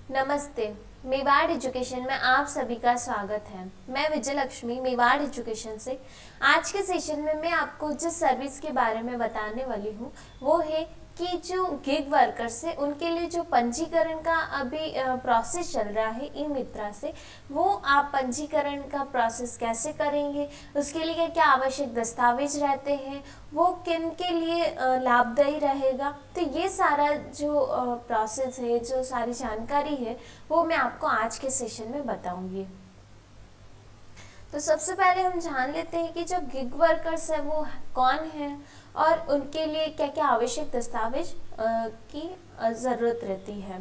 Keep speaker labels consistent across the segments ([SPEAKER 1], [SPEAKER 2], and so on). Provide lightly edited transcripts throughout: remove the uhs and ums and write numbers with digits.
[SPEAKER 1] नमस्ते। मेवाड़ एजुकेशन में आप सभी का स्वागत है। मैं विजय लक्ष्मी मेवाड़ एजुकेशन से। आज के सेशन में मैं आपको जिस सर्विस के बारे में बताने वाली हूँ वो है कि जो गिग वर्कर्स है उनके लिए जो पंजीकरण का अभी प्रोसेस चल रहा है ई मित्रा से, वो आप पंजीकरण का प्रोसेस कैसे करेंगे, उसके लिए क्या आवश्यक दस्तावेज रहते हैं, वो किन के लिए लाभदायी रहेगा। तो ये सारा जो प्रोसेस है, जो सारी जानकारी है, वो मैं आपको आज के सेशन में बताऊंगी। तो सबसे पहले हम जान लेते हैं कि जो गिग वर्कर्स है वो कौन है और उनके लिए क्या क्या आवश्यक दस्तावेज की ज़रूरत रहती है।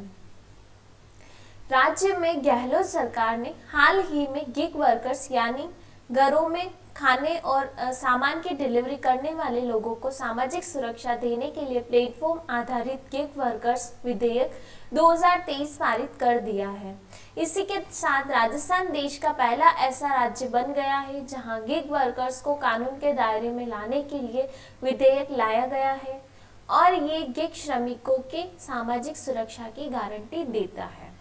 [SPEAKER 1] राज्य में गहलोत सरकार ने हाल ही में गिग वर्कर्स यानी घरों में खाने और सामान की डिलीवरी करने वाले लोगों को सामाजिक सुरक्षा देने के लिए प्लेटफॉर्म आधारित गिग वर्कर्स विधेयक 2023 पारित कर दिया है। इसी के साथ राजस्थान देश का पहला ऐसा राज्य बन गया है जहां गिग वर्कर्स को कानून के दायरे में लाने के लिए विधेयक लाया गया है और ये गिग श्रमिकों के सामाजिक सुरक्षा की गारंटी देता है।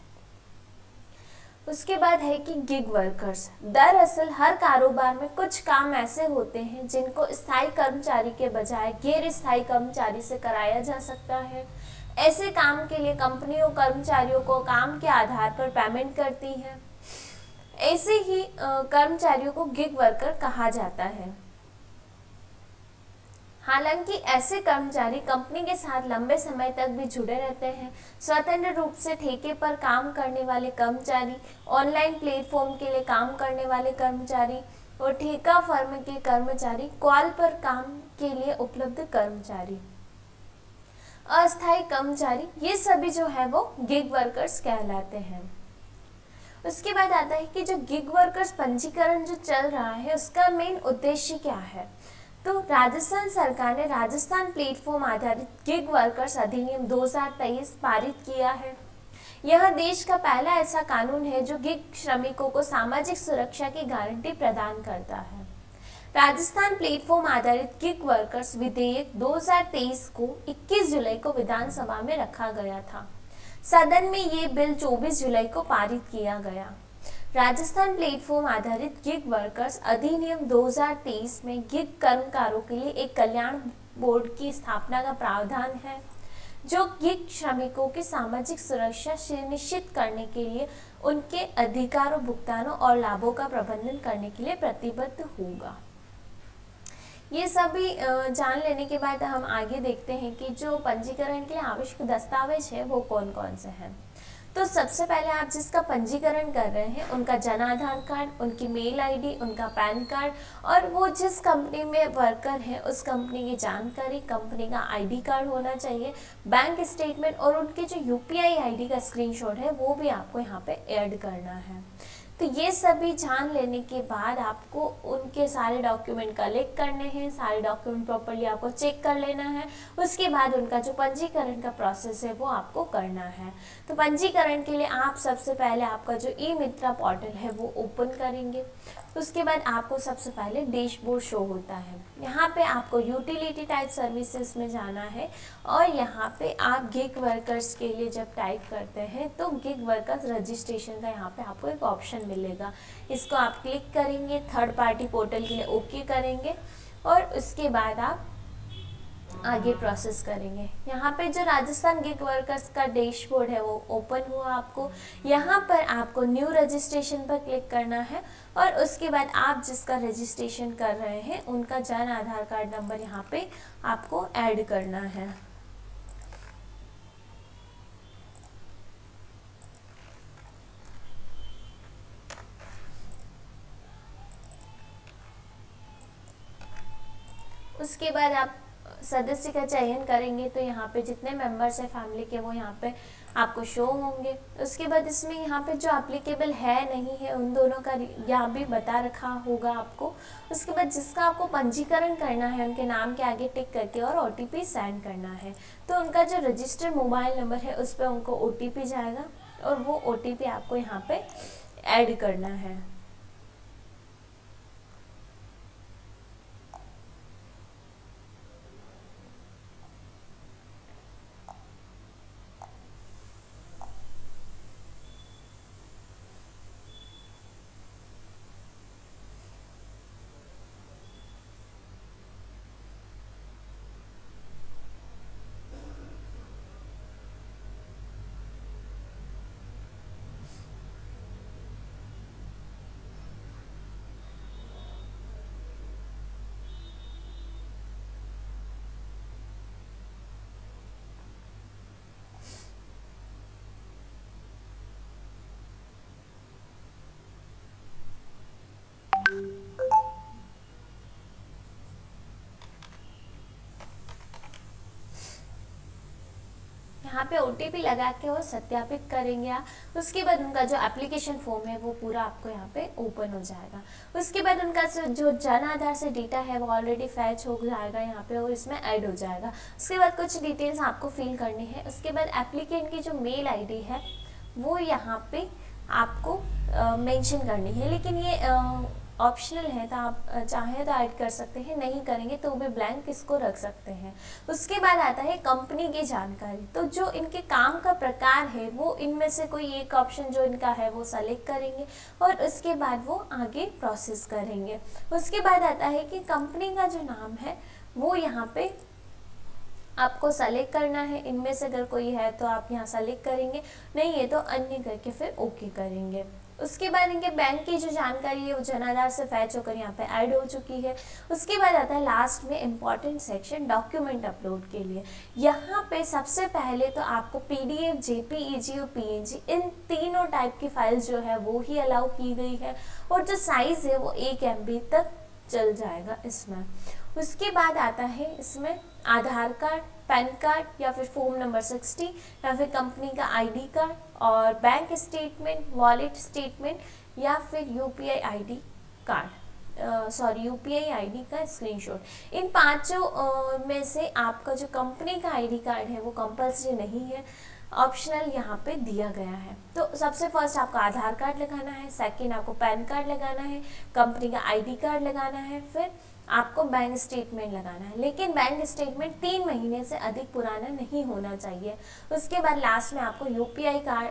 [SPEAKER 1] उसके बाद है कि गिग वर्कर्स, दरअसल हर कारोबार में कुछ काम ऐसे होते हैं जिनको स्थायी कर्मचारी के बजाय गैर स्थायी कर्मचारी से कराया जा सकता है। ऐसे काम के लिए कंपनियों कर्मचारियों को काम के आधार पर पेमेंट करती है। ऐसे ही कर्मचारियों को गिग वर्कर कहा जाता है। हालांकि ऐसे कर्मचारी कंपनी के साथ लंबे समय तक भी जुड़े रहते हैं। स्वतंत्र रूप से ठेके पर काम करने वाले कर्मचारी, ऑनलाइन प्लेटफॉर्म के लिए काम करने वाले कर्मचारी और ठेका फर्म के कर्मचारी, कॉल पर काम के लिए उपलब्ध कर्मचारी, अस्थायी कर्मचारी, ये सभी जो है वो गिग वर्कर्स कहलाते हैं। उसके बाद आता है कि जो गिग वर्कर्स पंजीकरण जो चल रहा है उसका मेन उद्देश्य क्या है। तो राजस्थान सरकार ने राजस्थान प्लेटफॉर्म आधारित गिग वर्कर्स अधिनियम 2023 पारित किया है। यह देश का पहला ऐसा कानून है जो गिग श्रमिकों को सामाजिक सुरक्षा की गारंटी प्रदान करता है। राजस्थान प्लेटफॉर्म आधारित गिग वर्कर्स विधेयक 2023 को 21 जुलाई को विधानसभा में रखा गया था। सदन में ये बिल 24 जुलाई को पारित किया गया। राजस्थान प्लेटफॉर्म आधारित गिग वर्कर्स अधिनियम 2023 में गिग कर्मकारों के लिए एक कल्याण बोर्ड की स्थापना का प्रावधान है जो गिग श्रमिकों की सामाजिक सुरक्षा सुनिश्चित करने के लिए उनके अधिकारों, भुगतानों और लाभों का प्रबंधन करने के लिए प्रतिबद्ध होगा। ये सभी जान लेने के बाद हम आगे देखते हैं कि जो पंजीकरण के लिए आवश्यक दस्तावेज है वो कौन कौन से हैं। तो सबसे पहले आप जिसका पंजीकरण कर रहे हैं उनका जन आधार कार्ड, उनकी मेल आईडी, उनका पैन कार्ड और वो जिस कंपनी में वर्कर है उस कंपनी की जानकारी, कंपनी का आईडी कार्ड होना चाहिए, बैंक स्टेटमेंट और उनके जो यूपीआई आईडी का स्क्रीनशॉट है वो भी आपको यहाँ पे ऐड करना है। तो ये सभी जान लेने के बाद आपको उनके सारे डॉक्यूमेंट कलेक्ट करने हैं, सारे डॉक्यूमेंट प्रॉपर्ली आपको चेक कर लेना है। उसके बाद उनका जो पंजीकरण का प्रोसेस है वो आपको करना है। तो पंजीकरण के लिए आप सबसे पहले आपका जो ई मित्रा पोर्टल है वो ओपन करेंगे। उसके बाद आपको सबसे पहले डैशबोर्ड शो होता है। यहाँ पे आपको यूटिलिटी टाइप सर्विसेज में जाना है और यहाँ पे आप गिग वर्कर्स के लिए जब टाइप करते हैं तो गिग वर्कर्स रजिस्ट्रेशन का यहाँ पे आपको एक ऑप्शन मिलेगा। इसको आप क्लिक करेंगे, थर्ड पार्टी पोर्टल के लिए ओके करेंगे और उसके बाद आप आगे प्रोसेस करेंगे। यहाँ पे जो राजस्थान गिग वर्कर्स का डैशबोर्ड है वो ओपन हुआ आपको। यहाँ पर आपको न्यू रजिस्ट्रेशन पर क्लिक करना है और उसके बाद आप जिसका रजिस्ट्रेशन कर रहे हैं उनका जन आधार कार्ड नंबर यहाँ पे आपको ऐड करना है। उसके बाद आप सदस्य का चयन करेंगे तो यहाँ पे जितने मेंबर्स हैं फैमिली के वो यहाँ पे आपको शो होंगे। उसके बाद इसमें यहाँ पे जो एप्लीकेबल है नहीं है उन दोनों का यहाँ भी बता रखा होगा आपको। उसके बाद जिसका आपको पंजीकरण करना है उनके नाम के आगे टिक करके और ओटीपी सेंड करना है। तो उनका जो रजिस्टर्ड मोबाइल नंबर है उस पर उनको ओटीपी जाएगा और वो ओटीपी आपको यहाँ पे ऐड करना है। यहाँ पे OTP लगा के और सत्यापित करेंगे आप। उसके बाद उनका जो एप्लीकेशन फॉर्म है वो पूरा आपको यहाँ पे ओपन हो जाएगा। उसके बाद उनका जो जन आधार से डेटा है वो ऑलरेडी फैच हो जाएगा यहाँ पे और इसमें ऐड हो जाएगा। उसके बाद कुछ डिटेल्स आपको फिल करनी है। उसके बाद एप्लीकेंट की जो मेल ID है वो यहाँ पे आपको मेंशन करनी है, लेकिन ये ऑप्शनल है, तो आप चाहें तो ऐड कर सकते हैं, नहीं करेंगे तो भी ब्लैंक इसको रख सकते हैं। उसके बाद आता है कंपनी की जानकारी। तो जो इनके काम का प्रकार है वो इनमें से कोई एक ऑप्शन जो इनका है वो सेलेक्ट करेंगे और उसके बाद वो आगे प्रोसेस करेंगे। उसके बाद आता है कि कंपनी का जो नाम है वो यहाँ पे आपको सेलेक्ट करना है। इनमें से अगर कोई है तो आप यहाँ सेलेक्ट करेंगे, नहीं है तो अन्य करके फिर ओके करेंगे। उसके बाद इनके बैंक की जो जानकारी है वो जन आधार से फैच होकर यहाँ पे ऐड हो चुकी है। उसके बाद आता है लास्ट में इम्पॉर्टेंट सेक्शन डॉक्यूमेंट अपलोड के लिए। यहाँ पे सबसे पहले तो आपको PDF, JPEG और PNG इन तीनों टाइप की फाइल्स जो है वो ही अलाउ की गई है और जो साइज़ है वो 1 MB तक चल जाएगा इसमें। उसके बाद आता है इसमें आधार कार्ड, पैन कार्ड या फिर फॉर्म नंबर 60 या फिर कंपनी का ID कार्ड और बैंक स्टेटमेंट, वॉलेट स्टेटमेंट या फिर UPI ID का स्क्रीनशॉट। इन पांचों में से आपका जो कंपनी का ID कार्ड है वो कंपल्सरी नहीं है, ऑप्शनल यहाँ पे दिया गया है। तो सबसे फर्स्ट आपका आधार कार्ड लगाना है, सेकंड आपको पैन कार्ड लगाना है, कंपनी का ID कार्ड लगाना है, फिर आपको बैंक स्टेटमेंट लगाना है, लेकिन बैंक स्टेटमेंट 3 महीने से अधिक पुराना नहीं होना चाहिए। उसके बाद लास्ट में आपको UPI कार्ड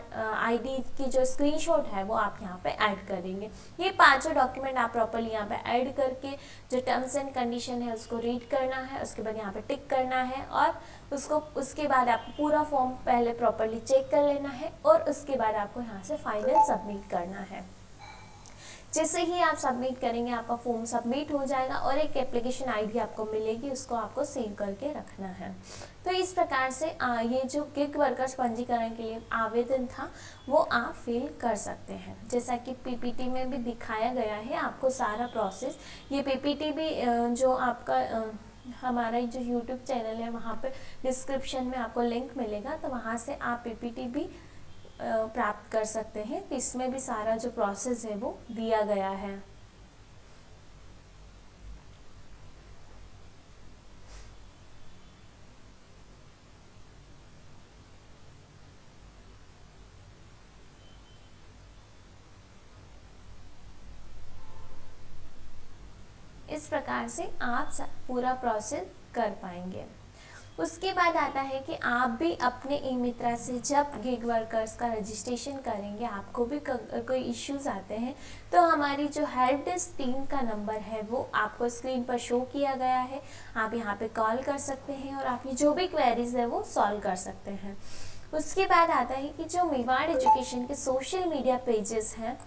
[SPEAKER 1] ID की जो स्क्रीनशॉट है वो आप यहाँ पे ऐड करेंगे। ये पांचों डॉक्यूमेंट आप प्रॉपर्ली यहाँ पे ऐड करके जो टर्म्स एंड कंडीशन है उसको रीड करना है, उसके बाद यहाँ पे टिक करना है और उसके बाद आपको पूरा फॉर्म पहले प्रॉपर्ली चेक कर लेना है और उसके बाद आपको यहाँ से फाइनल सबमिट करना है। जैसे ही आप सबमिट करेंगे आपका फॉर्म सबमिट हो जाएगा और एक एप्लीकेशन ID आपको मिलेगी, उसको आपको सेव करके रखना है। तो इस प्रकार से ये जो गिग वर्कर्स पंजीकरण के लिए आवेदन था वो आप फिल कर सकते हैं। जैसा कि PPT में भी दिखाया गया है आपको सारा प्रोसेस। ये PPT भी जो आपका हमारा जो YouTube चैनल है वहाँ पे डिस्क्रिप्शन में आपको लिंक मिलेगा, तो वहाँ से आप PPT भी प्राप्त कर सकते हैं। इसमें भी सारा जो प्रोसेस है वो दिया गया है। इस प्रकार से आप पूरा प्रोसेस कर पाएंगे। उसके बाद आता है कि आप भी अपने ई-मित्रा से जब गिग वर्कर्स का रजिस्ट्रेशन करेंगे, आपको भी कोई इश्यूज आते हैं तो हमारी जो हेल्प डेस्क टीम का नंबर है वो आपको स्क्रीन पर शो किया गया है। आप यहाँ पे कॉल कर सकते हैं और आपकी जो भी क्वेरीज है वो सॉल्व कर सकते हैं। उसके बाद आता है कि जो मेवाड़ एजुकेशन के सोशल मीडिया पेजेस हैं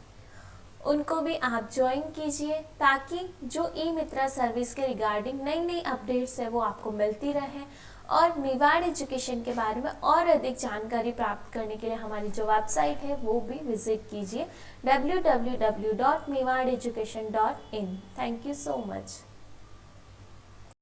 [SPEAKER 1] उनको भी आप ज्वाइन कीजिए, ताकि जो ई-मित्रा सर्विस के रिगार्डिंग नई नई अपडेट्स है वो आपको मिलती रहे। और मेवाड़ एजुकेशन के बारे में और अधिक जानकारी प्राप्त करने के लिए हमारी जो वेबसाइट है वो भी विजिट कीजिए www.mewadeducation.in। Thank you so much.